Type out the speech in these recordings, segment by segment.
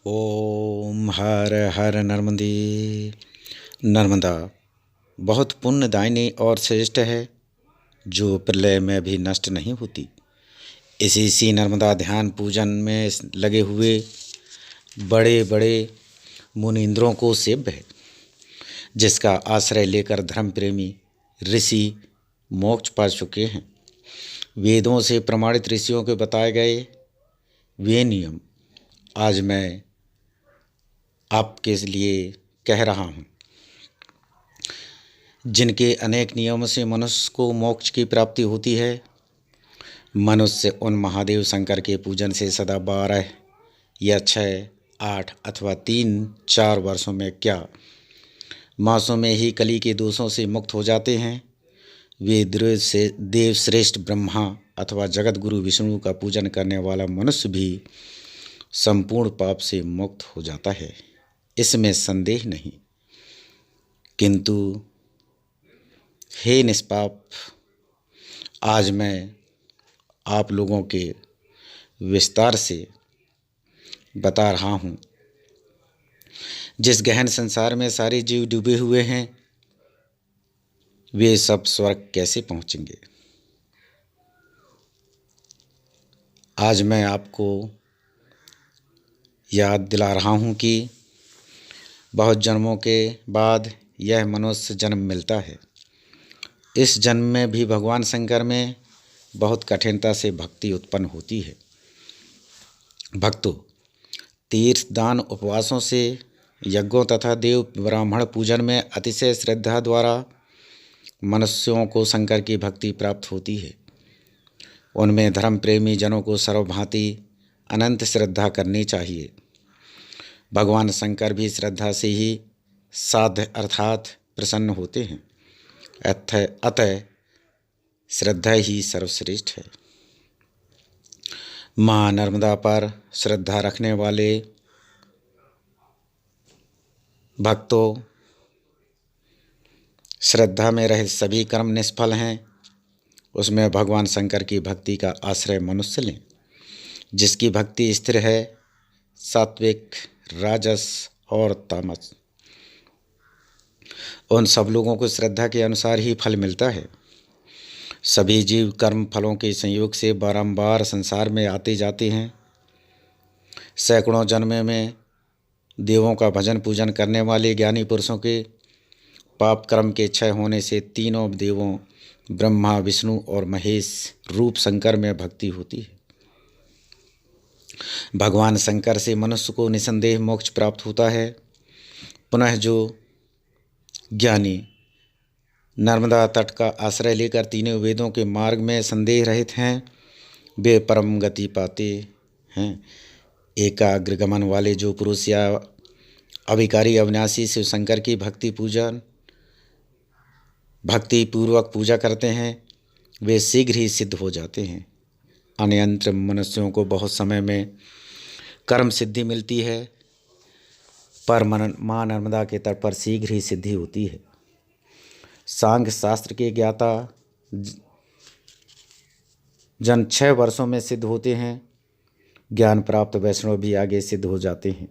ओम हर हर नर्मदे। नर्मदा बहुत पुण्यदायिनी और श्रेष्ठ है, जो प्रलय में भी नष्ट नहीं होती। इसी नर्मदा ध्यान पूजन में लगे हुए बड़े बड़े मुनींद्रों को सेव्य है, जिसका आश्रय लेकर धर्म प्रेमी ऋषि मोक्ष पा चुके हैं। वेदों से प्रमाणित ऋषियों के बताए गए वे नियम आज मैं आपके लिए कह रहा हूँ, जिनके अनेक नियमों से मनुष्य को मोक्ष की प्राप्ति होती है। मनुष्य उन महादेव शंकर के पूजन से सदा 12 या 6, 8 अथवा 3-4 वर्षों में क्या मासों में ही कली के दोषों से मुक्त हो जाते हैं। वे देव श्रेष्ठ ब्रह्मा अथवा जगत गुरु विष्णु का पूजन करने वाला मनुष्य भी संपूर्ण पाप से मुक्त हो जाता है, इसमें संदेह नहीं। किंतु हे निष्पाप, आज मैं आप लोगों के विस्तार से बता रहा हूँ। जिस गहन संसार में सारे जीव डूबे हुए हैं, वे सब स्वर्ग कैसे पहुँचेंगे। आज मैं आपको याद दिला रहा हूँ कि बहुत जन्मों के बाद यह मनुष्य जन्म मिलता है। इस जन्म में भी भगवान शंकर में बहुत कठिनता से भक्ति उत्पन्न होती है। भक्तों, तीर्थ दान उपवासों से, यज्ञों तथा देव ब्राह्मण पूजन में अतिशय श्रद्धा द्वारा मनुष्यों को शंकर की भक्ति प्राप्त होती है। उनमें धर्म प्रेमी जनों को सर्वभांति अनंत श्रद्धा करनी चाहिए। भगवान शंकर भी श्रद्धा से ही साध्य अर्थात प्रसन्न होते हैं। अतः श्रद्धा ही सर्वश्रेष्ठ है। माँ नर्मदा पर श्रद्धा रखने वाले भक्तों, श्रद्धा में रहे सभी कर्म निष्फल हैं। उसमें भगवान शंकर की भक्ति का आश्रय मनुष्य लें। जिसकी भक्ति स्थिर है, सात्विक, राजस और तामस, उन सब लोगों को श्रद्धा के अनुसार ही फल मिलता है। सभी जीव कर्म फलों के संयोग से बारंबार संसार में आते जाते हैं। सैकड़ों जन्म में देवों का भजन पूजन करने वाले ज्ञानी पुरुषों के पाप कर्म के क्षय होने से तीनों देवों ब्रह्मा, विष्णु और महेश रूप शंकर में भक्ति होती है। भगवान शंकर से मनुष्य को निसंदेह मोक्ष प्राप्त होता है। पुनः जो ज्ञानी नर्मदा तट का आश्रय लेकर तीनों वेदों के मार्ग में संदेह रहित हैं, वे परम गति पाते हैं। एकाग्र गमन वाले जो पुरुष या अविकारी अविनाशी शिव शंकर की भक्ति पूर्वक पूजा करते हैं, वे शीघ्र ही सिद्ध हो जाते हैं। अन्यंत्र मनुष्यों को बहुत समय में कर्म सिद्धि मिलती है, पर माँ नर्मदा के तट पर शीघ्र ही सिद्धि होती है। सांख्य शास्त्र के ज्ञाता जन 6 वर्षों में सिद्ध होते हैं। ज्ञान प्राप्त वैष्णव भी आगे सिद्ध हो जाते हैं।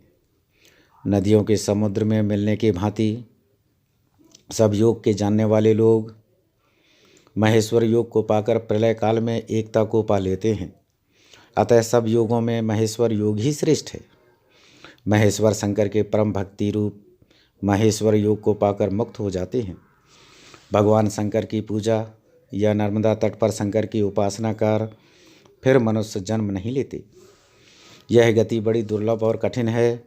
नदियों के समुद्र में मिलने की भांति सब योग के जानने वाले लोग महेश्वर योग को पाकर प्रलय काल में एकता को पा लेते हैं। अतः सब योगों में महेश्वर योग ही श्रेष्ठ है। महेश्वर शंकर के परम भक्ति रूप महेश्वर योग को पाकर मुक्त हो जाते हैं। भगवान शंकर की पूजा या नर्मदा तट पर शंकर की उपासना कर फिर मनुष्य जन्म नहीं लेते। यह गति बड़ी दुर्लभ और कठिन है।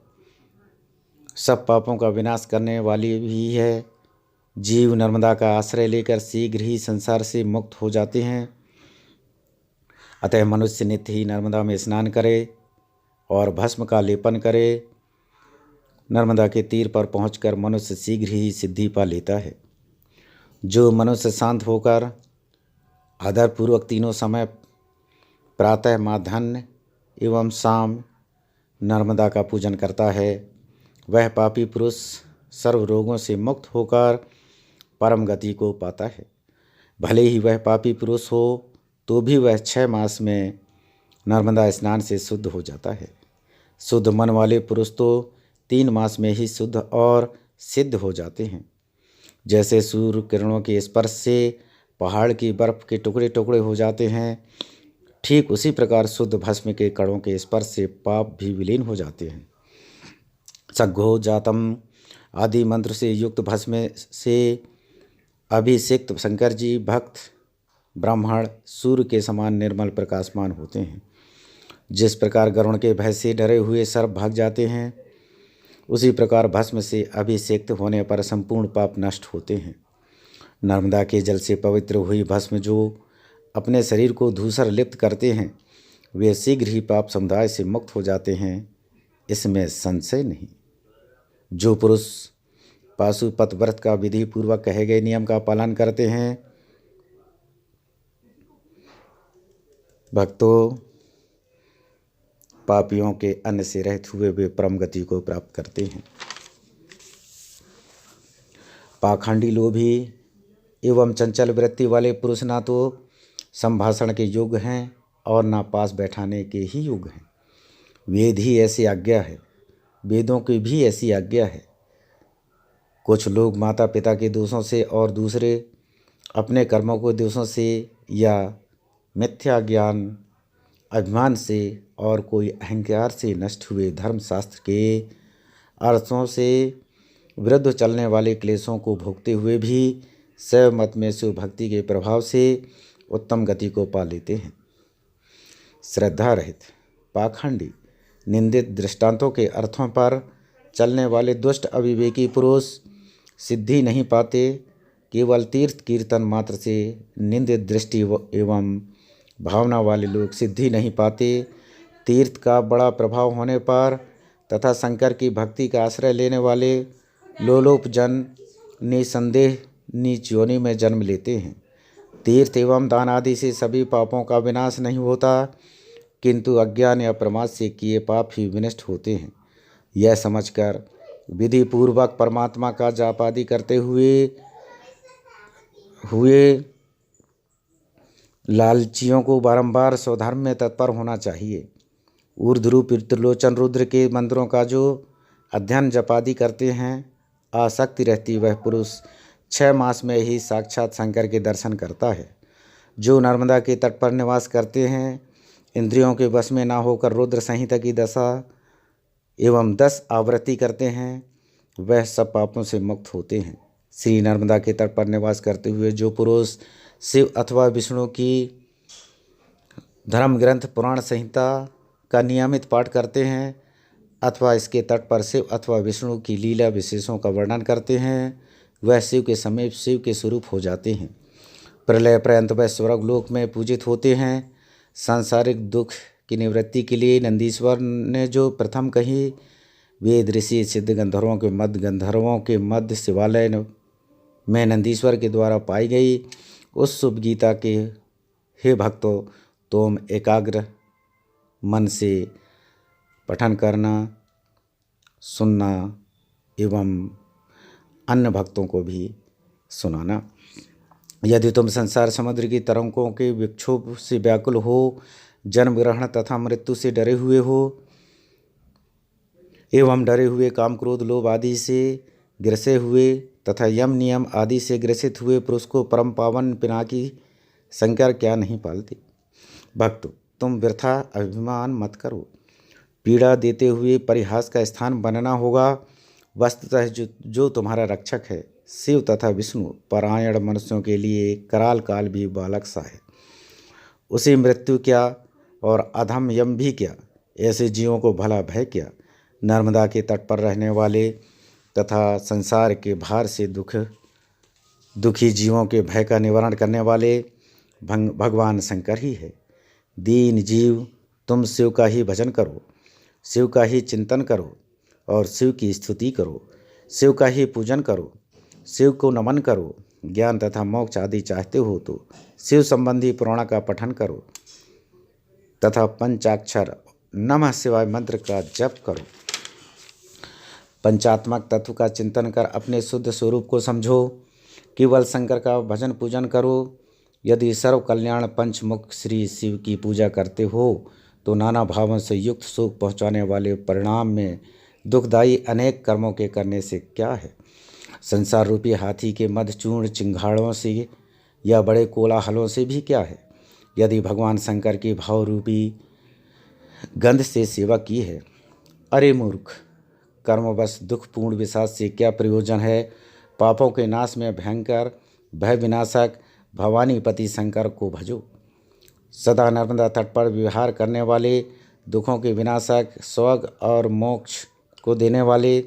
सब पापों का विनाश करने वाली भी है। जीव नर्मदा का आश्रय लेकर शीघ्र ही संसार से मुक्त हो जाते हैं। अतः मनुष्य नित्य ही नर्मदा में स्नान करे और भस्म का लेपन करे। नर्मदा के तीर पर पहुंचकर मनुष्य शीघ्र ही सिद्धि पा लेता है। जो मनुष्य शांत होकर आदरपूर्वक तीनों समय प्रातः, माध्याह्न एवं शाम नर्मदा का पूजन करता है, वह पापी पुरुष सर्व रोगों से मुक्त होकर परम गति को पाता है। भले ही वह पापी पुरुष हो, तो भी वह 6 मास में नर्मदा स्नान से शुद्ध हो जाता है। शुद्ध मन वाले पुरुष तो 3 मास में ही शुद्ध और सिद्ध हो जाते हैं। जैसे सूर्य किरणों के स्पर्श से पहाड़ की बर्फ के टुकड़े टुकड़े हो जाते हैं, ठीक उसी प्रकार शुद्ध भस्म के कणों के स्पर्श से पाप भी विलीन हो जाते हैं। सघ्घो जातम आदि मंत्र से युक्त भस्म से अभिषिक्त शंकर जी भक्त ब्राह्मण सूर्य के समान निर्मल प्रकाशमान होते हैं। जिस प्रकार गरुड़ के भय से डरे हुए सर्प भाग जाते हैं, उसी प्रकार भस्म से अभिषेक्त होने पर संपूर्ण पाप नष्ट होते हैं। नर्मदा के जल से पवित्र हुई भस्म जो अपने शरीर को धूसर लिप्त करते हैं, वे शीघ्र ही पाप समुदाय से मुक्त हो जाते हैं, इसमें संशय नहीं। जो पुरुष पाशुपत व्रत का विधि पूर्वक कहे गए नियम का पालन करते हैं, भक्तों, पापियों के अन्न से रहित हुए वे परम गति को प्राप्त करते हैं। पाखंडी लोभी एवं चंचल वृत्ति वाले पुरुष ना तो संभाषण के योग्य हैं और ना पास बैठाने के ही योग्य हैं। वेद ही ऐसी आज्ञा है, वेदों की भी ऐसी आज्ञा है। कुछ लोग माता पिता के दोषों से और दूसरे अपने कर्मों के दोषों से या मिथ्या ज्ञान अभिमान से और कोई अहंकार से नष्ट हुए धर्मशास्त्र के अर्थों से विरुद्ध चलने वाले क्लेशों को भोगते हुए भी शैव मत में शिव भक्ति के प्रभाव से उत्तम गति को पा लेते हैं। श्रद्धा रहित पाखंडी निंदित दृष्टांतों के अर्थों पर चलने वाले दुष्ट अविवेकी पुरुष सिद्धि नहीं पाते। केवल तीर्थ कीर्तन मात्र से निंदित दृष्टि एवं भावना वाले लोग सिद्धि नहीं पाते। तीर्थ का बड़ा प्रभाव होने पर तथा शंकर की भक्ति का आश्रय लेने वाले लोलोप जन निसंदेह नीच योनि में जन्म लेते हैं। तीर्थ एवं दान आदि से सभी पापों का विनाश नहीं होता, किंतु अज्ञान या प्रमाद से किए पाप ही विनष्ट होते हैं। यह समझकर विधि पूर्वक परमात्मा का जाप आदि करते हुए लालचियों को बारंबार स्वधर्म में तत्पर होना चाहिए। ऊर्ध्वरूप त्रिलोचन रुद्र के मंत्रों का जो अध्ययन जपादि करते हैं, आसक्ति रहती वह पुरुष 6 मास में ही साक्षात शंकर के दर्शन करता है। जो नर्मदा के तट पर निवास करते हैं, इंद्रियों के वश में ना होकर रुद्र संहिता की दशा एवं 10 आवृत्ति करते हैं, वह सब पापों से मुक्त होते हैं। श्री नर्मदा के तट पर निवास करते हुए जो पुरुष शिव अथवा विष्णु की धर्म ग्रंथ पुराण संहिता का नियमित पाठ करते हैं अथवा इसके तट पर शिव अथवा विष्णु की लीला विशेषों का वर्णन करते हैं, वह शिव के समीप शिव के स्वरूप हो जाते हैं। प्रलय पर्यंत वह स्वर्गलोक में पूजित होते हैं। सांसारिक दुख की निवृत्ति के लिए नंदीश्वर ने जो प्रथम कही वेद ऋषि सिद्ध गंधर्वों के मध्य शिवालय में नंदीश्वर के द्वारा पाई गई, उस शुभ गीता के हे भक्तों, तुम एकाग्र मन से पठन करना, सुनना एवं अन्य भक्तों को भी सुनाना। यदि तुम संसार समुद्र की तरंगों के विक्षोभ से व्याकुल हो, जन्म ग्रहण तथा मृत्यु से डरे हुए हो एवं डरे हुए काम क्रोध लोभ आदि से ग्रसे हुए तथा यम नियम आदि से ग्रसित हुए पुरुष को परम पावन पिनाकी शंकर क्या नहीं पालते। भक्तों, तुम वृथा अभिमान मत करो। पीड़ा देते हुए परिहास का स्थान बनना होगा। वस्तुतः जो तुम्हारा रक्षक है, शिव तथा विष्णु परायण मनुष्यों के लिए कराल काल भी बालक सा है। उसे मृत्यु क्या और अधम यम भी क्या, ऐसे जीवों को भला भय क्या। नर्मदा के तट पर रहने वाले तथा संसार के भार से दुखी जीवों के भय का निवारण करने वाले भगवान शंकर ही है। दीन जीव, तुम शिव का ही भजन करो, शिव का ही चिंतन करो और शिव की स्तुति करो, शिव का ही पूजन करो, शिव को नमन करो। ज्ञान तथा मोक्ष आदि चाहते हो तो शिव संबंधी पुराण का पठन करो तथा पंचाक्षर नमः शिवाय मंत्र का जप करो। पंचात्मक तत्व का चिंतन कर अपने शुद्ध स्वरूप को समझो। केवल शंकर का भजन पूजन करो। यदि सर्व कल्याण पंचमुख श्री शिव की पूजा करते हो तो नाना भावों से युक्त सुख पहुँचाने वाले परिणाम में दुखदायी अनेक कर्मों के करने से क्या है। संसार रूपी हाथी के मदचूर्ण चिंगाड़ों से या बड़े कोलाहलों से भी क्या है। यदि भगवान शंकर की भाव रूपी गंध से सेवा की है। अरे मूर्ख, कर्मवश दुखपूर्ण विषाद से क्या प्रयोजन है। पापों के नाश में भयंकर भय विनाशक भवानीपति शंकर को भजो। सदा नर्मदा तट पर विहार करने वाले, दुखों के विनाशक, स्वर्ग और मोक्ष को देने वाले,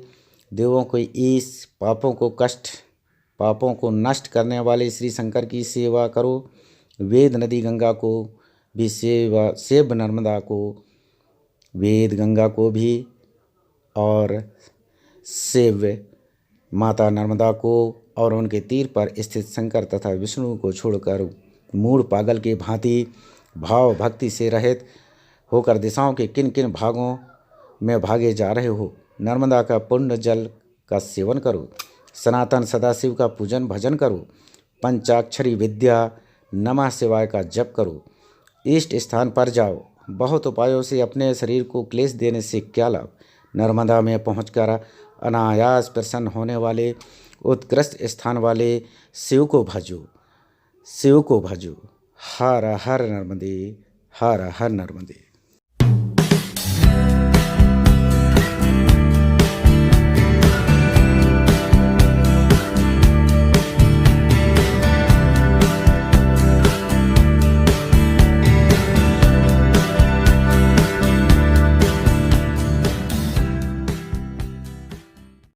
देवों को ईश, पापों को नष्ट करने वाले श्री शंकर की सेवा करो। वेद नदी गंगा को भी सेव नर्मदा को, वेद गंगा को भी और शिव माता नर्मदा को और उनके तीर पर स्थित शंकर तथा विष्णु को छोड़कर मूढ़ पागल के भांति भाव भक्ति से रहित होकर दिशाओं के किन किन भागों में भागे जा रहे हो। नर्मदा का पुण्य जल का सेवन करो। सनातन सदाशिव का पूजन भजन करो। पंचाक्षरी विद्या नमः शिवाय का जप करो। इष्ट स्थान पर जाओ। बहुत उपायों से अपने शरीर को क्लेश देने से क्या लाभ। नर्मदा में पहुंचकर अनायास प्रसन्न होने वाले उत्कृष्ट स्थान वाले शिव को भजो। हर हर नर्मदे, हर हर नर्मदे।